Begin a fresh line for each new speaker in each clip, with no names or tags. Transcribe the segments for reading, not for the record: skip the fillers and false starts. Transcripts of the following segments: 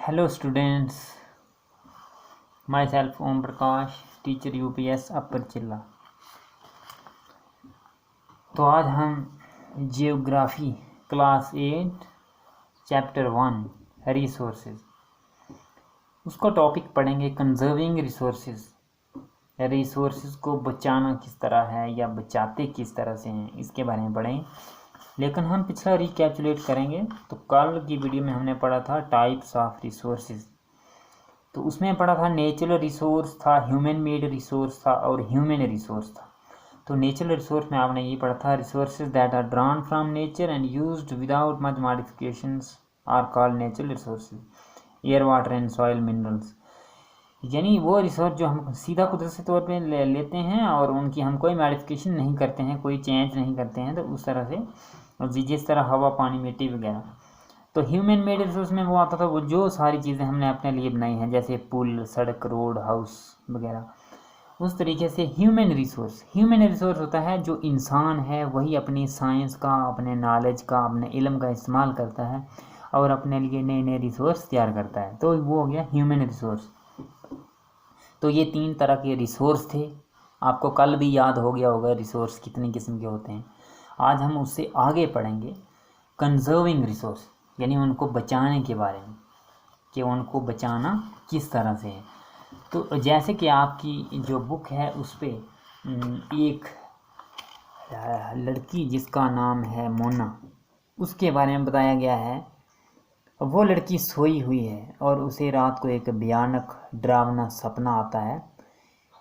Hello students, myself Om Prakash, teacher UPS अपर जिला। तो आज हम जियोग्राफी क्लास 8 चैप्टर 1 रिसोर्सेज उसका टॉपिक पढ़ेंगे। कंजर्विंग रिसोर्सेज को बचाना किस तरह है या बचाते किस तरह से हैं, इसके बारे में पढ़ें। लेकिन हम पिछला रिकैप्चुलेट करेंगे। तो कल की वीडियो में हमने पढ़ा था टाइप्स ऑफ रिसोर्सेज। तो उसमें पढ़ा था नेचुरल रिसोर्स था, ह्यूमन मेड रिसोर्स था और ह्यूमन रिसोर्स था। तो नेचुरल रिसोर्स में आपने ये पढ़ा था resources that are drawn from nature and used without much modifications are called natural resources. Air, water and soil minerals, यानी वो रिसोर्स जो हम सीधा कुदरती तौर पे लेते हैं और उनकी हम कोई मॉडिफिकेशन नहीं करते हैं, कोई चेंज नहीं करते हैं। तो उस तरह से जिस तरह हवा, पानी, मिट्टी वगैरह। तो ह्यूमन मेड रिसोर्स में वो आता था वो जो सारी चीज़ें हमने अपने लिए बनाई हैं, जैसे पुल, सड़क, रोड, हाउस वगैरह। उस तरीके से ह्यूमन रिसोर्स होता है जो इंसान है वही अपनी साइंस का, अपने नॉलेज का, अपने इल्म का इस्तेमाल करता है और अपने लिए नए नए रिसोर्स तैयार करता है। तो वो हो गया ह्यूमन रिसोर्स। तो ये 3 तरह के रिसोर्स थे। आपको कल भी याद हो गया होगा रिसोर्स कितनी किस्म के होते हैं। आज हम उससे आगे पढ़ेंगे कंजर्विंग रिसोर्स, यानी उनको बचाने के बारे में, कि उनको बचाना किस तरह से है। तो जैसे कि आपकी जो बुक है उस पर एक लड़की जिसका नाम है मोना, उसके बारे में बताया गया है। वो लड़की सोई हुई है और उसे रात को एक भयानक डरावना सपना आता है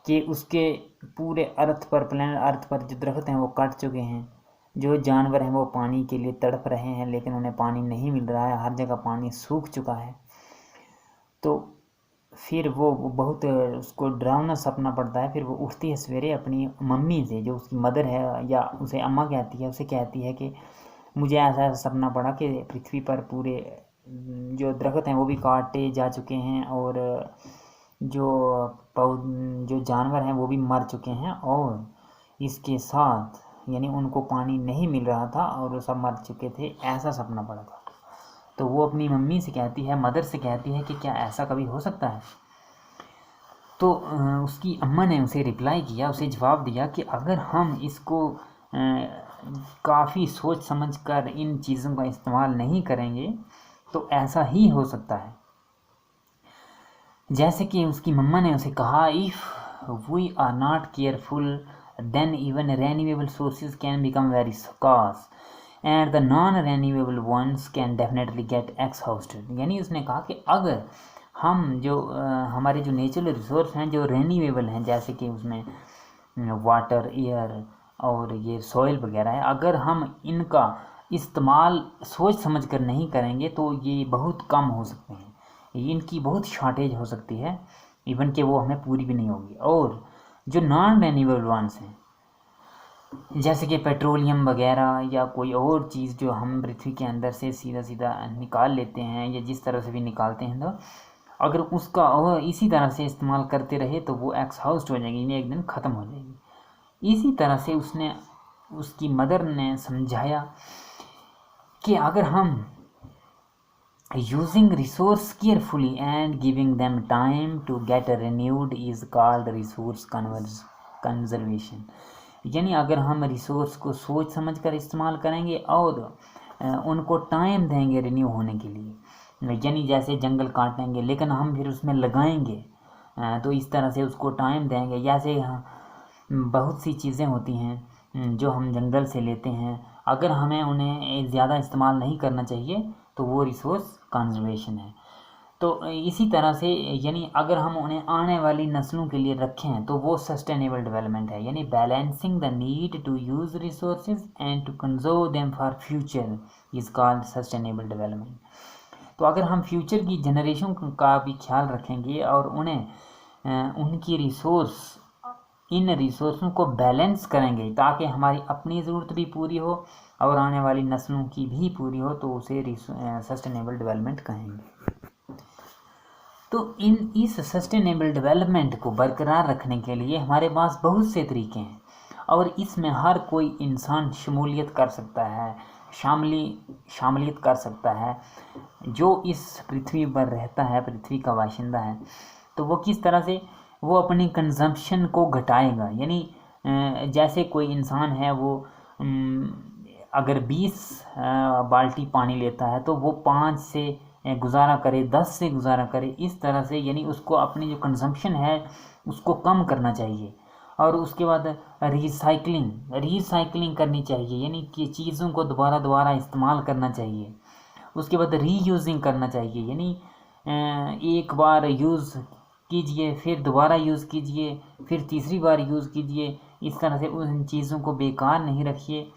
कि उसके पूरे प्लेनेट अर्थ पर जो दरख्त हैं वो कट चुके हैं, जो जानवर हैं वो पानी के लिए तड़प रहे हैं लेकिन उन्हें पानी नहीं मिल रहा है, हर जगह पानी सूख चुका है। तो फिर वो बहुत उसको डरावना सपना पड़ता है। फिर वो उठती है सवेरे अपनी मम्मी से, जो उसकी मदर है या उसे अम्मा कहती है, उसे कहती है कि मुझे ऐसा ऐसा सपना पड़ा कि पृथ्वी पर पूरे जो दरख्त हैं वो भी काटे जा चुके हैं और जो जानवर हैं वो भी मर चुके हैं और इसके साथ यानी उनको पानी नहीं मिल रहा था और वो सब मर चुके थे, ऐसा सपना पड़ा था। तो वो अपनी मम्मी से कहती है, मदर से कहती है कि क्या ऐसा कभी हो सकता है। तो उसकी अम्मा ने उसे रिप्लाई किया, उसे जवाब दिया कि अगर हम इसको काफ़ी सोच समझ कर इन चीज़ों का इस्तेमाल नहीं करेंगे तो ऐसा ही हो सकता है। जैसे कि उसकी मम्मा ने उसे कहा, if we are not careful then even renewable sources can become very scarce and the non renewable ones can definitely get exhausted. यानी उसने कहा कि अगर हम जो हमारे जो नेचुरल रिसोर्स हैं जो रेन्यूएबल हैं, जैसे कि उसमें वाटर, एयर और ये सॉइल वगैरह है, अगर हम इनका इस्तेमाल सोच समझ कर नहीं करेंगे तो ये बहुत कम हो सकते हैं, इनकी बहुत शॉर्टेज हो सकती है, इवन कि वो हमें पूरी भी नहीं होगी। और जो नॉन रेन्यूएबल वंस हैं जैसे कि पेट्रोलियम वगैरह या कोई और चीज़ जो हम पृथ्वी के अंदर से सीधा सीधा निकाल लेते हैं या जिस तरह से भी निकालते हैं, तो अगर उसका और इसी तरह से इस्तेमाल करते रहे तो वो एक्सहॉस्ट हो जाएगी, इन्हें एक दिन ख़त्म हो जाएगी। इसी तरह से उसकी मदर ने समझाया कि अगर हम using resource carefully and giving them time to get renewed is called resource conservation. यानी अगर हम रिसोर्स को सोच समझ कर इस्तेमाल करेंगे और उनको टाइम देंगे रिन्यू होने के लिए, यानी जैसे जंगल काटेंगे लेकिन हम फिर उसमें लगाएंगे, तो इस तरह से उसको टाइम देंगे। जैसे बहुत सी चीज़ें होती हैं जो हम जंगल से लेते हैं, अगर हमें उन्हें ज़्यादा इस्तेमाल नहीं करना चाहिए तो वो रिसोर्स कंजर्वेशन है। तो इसी तरह से यानी अगर हम उन्हें आने वाली नस्लों के लिए रखें तो वो सस्टेनेबल डेवलपमेंट है, यानी balancing the need to use resources and to conserve them for future is called sustainable development. तो अगर हम फ्यूचर की जनरेशन का भी ख्याल रखेंगे और उन्हें उनकी इन रिसोर्सों को बैलेंस करेंगे ताकि हमारी अपनी ज़रूरत भी पूरी हो और आने वाली नस्लों की भी पूरी हो, तो उसे सस्टेनेबल डेवलपमेंट कहेंगे। तो इस सस्टेनेबल डेवलपमेंट को बरकरार रखने के लिए हमारे पास बहुत से तरीके हैं और इसमें हर कोई इंसान शमूलियत कर सकता है, शामिलियत कर सकता है। जो इस पृथ्वी पर रहता है, पृथ्वी का बाशिंदा है, तो वो किस तरह से वो अपनी कंजम्पशन को घटाएगा। यानी जैसे कोई इंसान है, वो अगर 20 बाल्टी पानी लेता है तो वो 5 से गुजारा करे, 10 से गुजारा करे, इस तरह से। यानी उसको अपनी जो कंजम्पशन है उसको कम करना चाहिए। और उसके बाद रिसाइकलिंग करनी चाहिए, यानी कि चीज़ों को दोबारा इस्तेमाल करना चाहिए। उसके बाद रीयूजिंग करना चाहिए, यानी एक बार यूज़ कीजिए, फिर दोबारा यूज़ कीजिए, फिर तीसरी बार यूज़ कीजिए। इस तरह से उन चीज़ों को बेकार नहीं रखिए।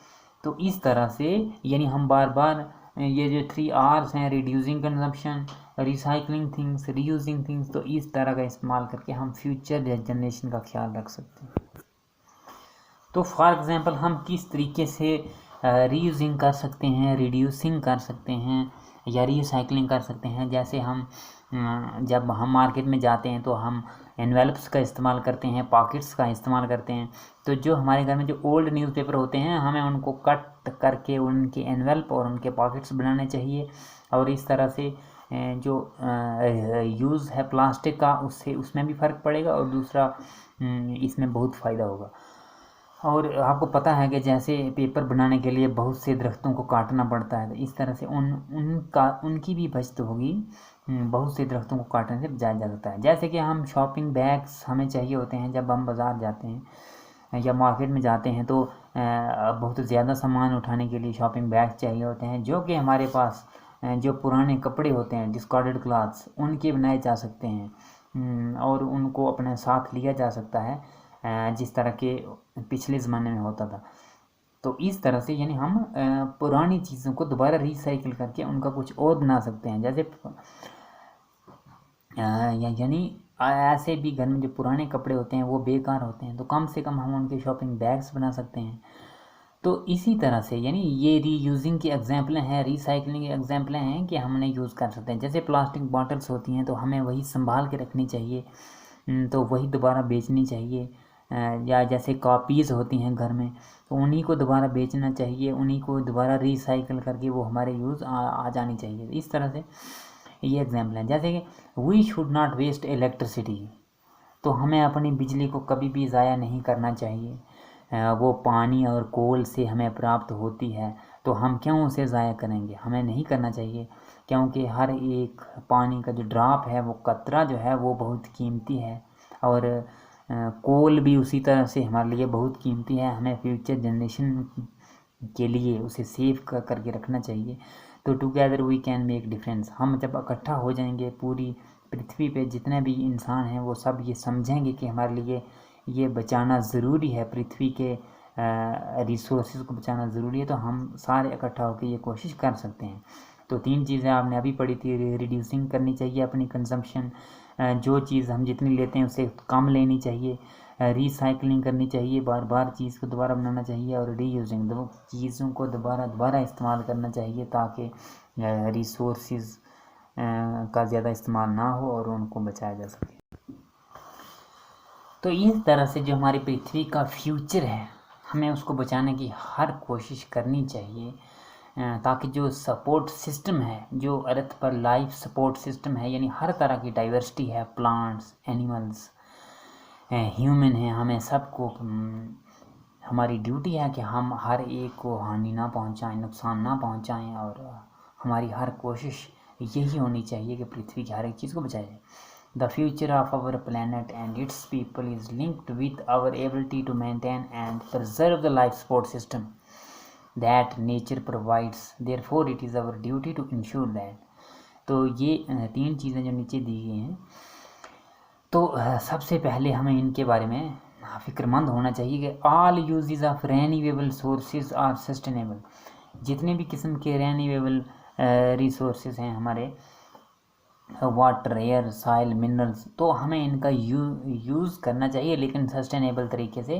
तो इस तरह से यानी हम बार बार ये जो 3 R's हैं, reducing consumption, recycling things, reusing things, तो इस तरह का इस्तेमाल करके हम फ्यूचर जनरेशन का ख्याल रख सकते हैं। तो फॉर एग्ज़ाम्पल हम किस तरीके से रीयूजिंग कर सकते हैं, रिड्यूसिंग कर सकते हैं या रिसाइकलिंग कर सकते हैं। जैसे हम जब हम मार्केट में जाते हैं तो हम एनवेलप्स का इस्तेमाल करते हैं, पॉकेट्स का इस्तेमाल करते हैं। तो जो हमारे घर में जो ओल्ड न्यूज़पेपर होते हैं, हमें उनको कट करके उनके एनवेलप और उनके पॉकेट्स बनाने चाहिए। और इस तरह से जो यूज़ है प्लास्टिक का, उससे उसमें भी फ़र्क पड़ेगा और दूसरा इसमें बहुत फ़ायदा होगा। और आपको पता है कि जैसे पेपर बनाने के लिए बहुत से दरख्तों को काटना पड़ता है, तो इस तरह से उनकी भी बचत होगी। बहुत से दरख्तों को काटने से बचाया जा सकता है। जैसे कि हम शॉपिंग बैग्स हमें चाहिए होते हैं जब हम बाज़ार जाते हैं या मार्केट में जाते हैं, तो बहुत ज़्यादा सामान उठाने के लिए शॉपिंग बैग चाहिए होते हैं, जो कि हमारे पास जो पुराने कपड़े होते हैं, डिस्कार्डेड क्लॉथ्स, उनके बनाए जा सकते हैं और उनको अपने साथ लिया जा सकता है, जिस तरह के पिछले ज़माने में होता था। तो इस तरह से यानी हम पुरानी चीज़ों को दोबारा रिसाइकिल करके उनका कुछ और बना सकते हैं। जैसे यानी ऐसे भी घर में जो पुराने कपड़े होते हैं वो बेकार होते हैं, तो कम से कम हम उनके शॉपिंग बैग्स बना सकते हैं। तो इसी तरह से यानी ये रीयूजिंग की एग्जांपलें हैं, रिसाइकलिंग की एग्जांपलें हैं कि हमने यूज़ कर सकते हैं। जैसे प्लास्टिक बॉटल्स होती हैं तो हमें वही संभाल के रखनी चाहिए, तो वही दोबारा बेचनी चाहिए। या जैसे कॉपीज़ होती हैं घर में, तो उन्हीं को दोबारा बेचना चाहिए, उन्हीं को दोबारा रिसाइकिल करके वो हमारे यूज़ आ जानी चाहिए। इस तरह से ये एग्जांपल है। जैसे कि we should not waste electricity, तो हमें अपनी बिजली को कभी भी ज़ाया नहीं करना चाहिए। वो पानी और कोल से हमें प्राप्त होती है, तो हम क्यों उसे ज़ाया करेंगे, हमें नहीं करना चाहिए। क्योंकि हर एक पानी का जो ड्रॉप है, वो कतरा जो है, वो बहुत कीमती है। और कोल भी उसी तरह से हमारे लिए बहुत कीमती है। हमें फ्यूचर जनरेशन के लिए उसे सेव करके रखना चाहिए। तो together we can make difference. हम जब इकट्ठा हो जाएंगे, पूरी पृथ्वी पे जितने भी इंसान हैं वो सब ये समझेंगे कि हमारे लिए ये बचाना ज़रूरी है, पृथ्वी के रिसोर्सेज को बचाना ज़रूरी है, तो हम सारे इकट्ठा होकर ये कोशिश कर सकते हैं। तो 3 चीज़ें आपने अभी पढ़ी थी। रिड्यूसिंग करनी चाहिए अपनी कंजम्पशन, जो चीज़ हम जितनी लेते हैं उससे कम लेनी चाहिए, रिसाइकलिंग करनी चाहिए, बार बार चीज़ को दोबारा बनाना चाहिए, और रीयूजिंग, दो चीज़ों को दोबारा इस्तेमाल करना चाहिए ताकि रिसोर्सेज का ज़्यादा इस्तेमाल ना हो और उनको बचाया जा सके। तो इस तरह से जो हमारी पृथ्वी का फ्यूचर है, हमें उसको बचाने की हर कोशिश करनी चाहिए, ताकि जो सपोर्ट सिस्टम है, जो अर्थ पर लाइफ सपोर्ट सिस्टम है, यानी हर तरह की डाइवर्सिटी है, प्लांट्स, एनिमल्स, ह्यूमन है, हमें सबको हमारी ड्यूटी है कि हम हर एक को हानि ना पहुंचाएं, नुकसान ना पहुंचाएं, और हमारी हर कोशिश यही होनी चाहिए कि पृथ्वी की हर एक चीज़ को बचाया जाए। The future of our planet and its people is linked with our ability to maintain and preserve the life support system that nature provides. Therefore, it is our duty to ensure that. तो ये 3 चीज़ें जो नीचे दी गई हैं, तो सबसे पहले हमें इनके बारे में फ़िक्रमंद होना चाहिए कि all uses of renewable sources are sustainable। जितने भी किस्म के renewable रिसोर्सेज हैं हमारे, वाटर, एयर, सॉइल, मिनरल्स, तो हमें इनका यूज़ करना चाहिए, लेकिन सस्टेनेबल तरीके से,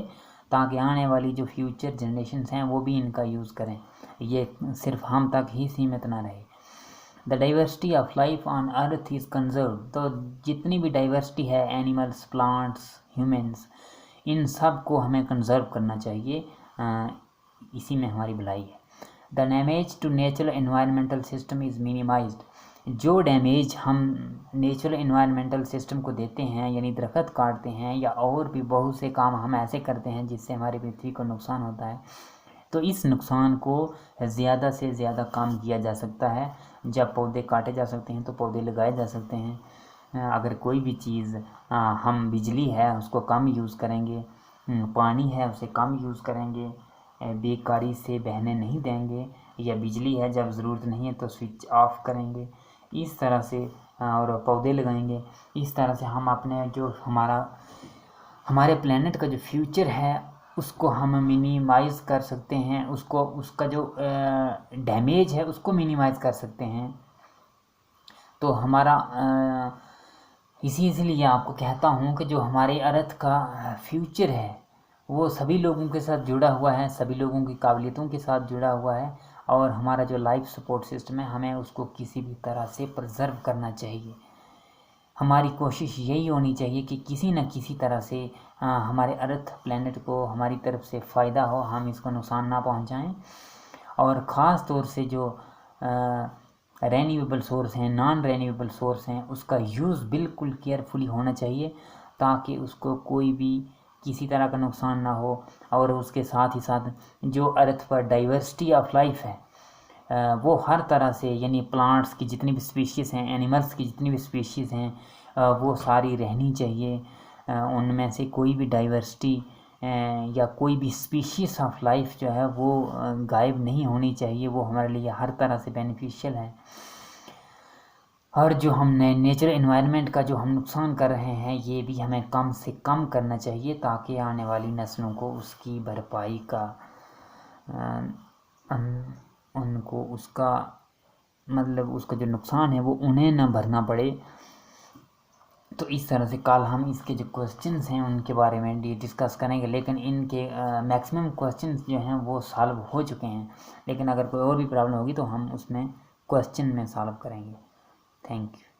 ताकि आने वाली जो फ्यूचर जनरेशन्स हैं वो भी इनका यूज़ करें, ये सिर्फ हम तक ही सीमित ना रहे। The diversity of life on earth is conserve, तो जितनी भी डाइवर्सिटी है, एनिमल्स, प्लांट्स, ह्यूमन्स, इन सब को हमें कंजर्व करना चाहिए, इसी में हमारी भलाई है। The damage to natural environmental system is minimised, जो डैमेज हम नेचुरल इन्वायरमेंटल सिस्टम को देते हैं, यानी दरख्त काटते हैं या और भी बहुत से काम हम ऐसे करते हैं जिससे हमारी पृथ्वी को नुकसान होता है, तो इस नुकसान को ज़्यादा से ज़्यादा कम किया जा सकता है। जब पौधे काटे जा सकते हैं तो पौधे लगाए जा सकते हैं। अगर कोई भी चीज़ हम बिजली है उसको कम यूज़ करेंगे, पानी है उसे कम यूज़ करेंगे, बेकारी से बहने नहीं देंगे, या बिजली है जब ज़रूरत नहीं है तो स्विच ऑफ करेंगे, इस तरह से और पौधे लगाएंगे। इस तरह से हम अपने जो हमारे प्लेनेट का जो फ्यूचर है उसको हम मिनिमाइज़ कर सकते हैं, उसका जो डैमेज है उसको मिनिमाइज़ कर सकते हैं। तो हमारा इसीलिए आपको कहता हूँ कि जो हमारे अर्थ का फ्यूचर है वो सभी लोगों के साथ जुड़ा हुआ है, सभी लोगों की काबिलियतों के साथ जुड़ा हुआ है, और हमारा जो लाइफ सपोर्ट सिस्टम है हमें उसको किसी भी तरह से प्रिजर्व करना चाहिए। हमारी कोशिश यही होनी चाहिए कि किसी न किसी तरह से हमारे अर्थ प्लेनेट को हमारी तरफ से फ़ायदा हो, हम इसको नुकसान ना पहुंचाएं। और ख़ास तौर से जो रेन्यूएबल सोर्स हैं, नॉन रेन्यूएबल सोर्स हैं, उसका यूज़ बिल्कुल केयरफुली होना चाहिए ताकि उसको कोई भी किसी तरह का नुकसान ना हो। और उसके साथ ही साथ जो अर्थ पर डाइवर्सिटी ऑफ लाइफ है वो हर तरह से, यानी प्लांट्स की जितनी भी स्पीशीज़ हैं, एनिमल्स की जितनी भी स्पीशीज़ हैं वो सारी रहनी चाहिए। उनमें से कोई भी डाइवर्सिटी या कोई भी स्पीशीज़ ऑफ लाइफ जो है वो गायब नहीं होनी चाहिए। वो हमारे लिए हर तरह से बेनिफिशियल है। और जो हम नेचुरल एनवायरनमेंट का जो हम नुकसान कर रहे हैं ये भी हमें कम से कम करना चाहिए ताकि आने वाली नस्लों को उसकी भरपाई का उनको उसका मतलब उसका जो नुकसान है वो उन्हें ना भरना पड़े। तो इस तरह से कल हम इसके जो क्वेश्चंस हैं उनके बारे में डिस्कस करेंगे, लेकिन इनके मैक्सिमम क्वेश्चंस जो हैं वो सॉल्व हो चुके हैं, लेकिन अगर कोई और भी प्रॉब्लम होगी तो हम उसमें क्वेश्चन में सॉल्व करेंगे। Thank you.